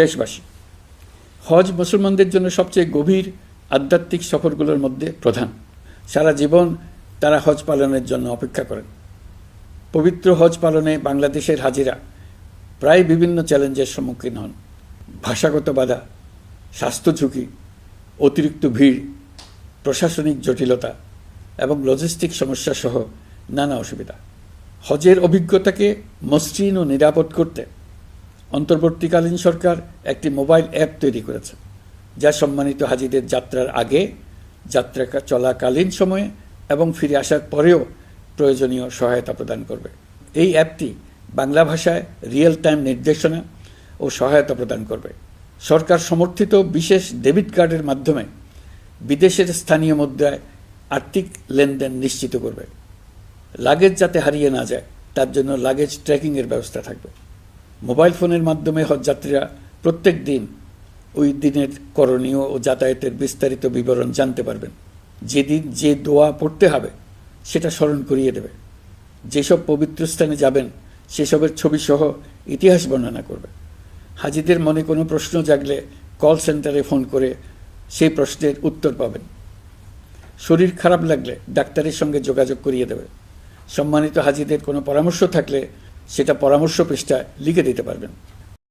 দেশবাসী, হজ মুসলমানদের জন্য সবচেয়ে গভীর আধ্যাত্মিক সফরগুলোর মধ্যে প্রধান। সারা জীবন তারা হজ পালনের জন্য অপেক্ষা করেন। পবিত্র হজ পালনে বাংলাদেশের হাজিরা প্রায় বিভিন্ন চ্যালেঞ্জের সম্মুখীন হন। ভাষাগত বাধা, স্বাস্থ্য ঝুঁকি, অতিরিক্ত ভিড়, প্রশাসনিক জটিলতা এবং লজিস্টিক সমস্যা সহ নানা অসুবিধা। হজের অভিজ্ঞতাকে মসৃণ ও নিরাপদ করতে অন্তর্বর্তীকালীন সরকার একটি মোবাইল অ্যাপ তৈরি করেছে, যা সম্মানিত হাজিদের যাত্রার আগে, যাত্রা চলাকালীন সময়ে এবং ফিরে আসার পরেও প্রয়োজনীয় সহায়তা প্রদান করবে। এই অ্যাপটি বাংলা ভাষায় রিয়েল টাইম নির্দেশনা ও সহায়তা প্রদান করবে। সরকার সমর্থিত বিশেষ ডেবিট কার্ডের মাধ্যমে বিদেশের স্থানীয় মুদ্রায় আর্থিক লেনদেন নিশ্চিত করবে। লাগেজ যাতে হারিয়ে না যায় তার জন্য লাগেজ ট্র্যাকিংয়ের ব্যবস্থা থাকবে। মোবাইল ফোনের মাধ্যমে হজযাত্রীরা প্রত্যেক দিন ওই দিনের করণীয় ও যাতায়াতের বিস্তারিত বিবরণ জানতে পারবেন। যেদিন যে দোয়া পড়তে হবে সেটা স্মরণ করিয়ে দেবে। যেসব পবিত্র স্থানে যাবেন সেসবের ছবিসহ ইতিহাস বর্ণনা করবে। হাজিদের মনে কোনো প্রশ্ন জাগলে কল সেন্টারে ফোন করে সেই প্রশ্নের উত্তর পাবেন। শরীর খারাপ লাগলে ডাক্তারের সঙ্গে যোগাযোগ করিয়ে দেবে। সম্মানিত হাজিদের কোনো পরামর্শ থাকলে সেটা পরামর্শ পৃষ্ঠায় লিখে দিতে পারবেন।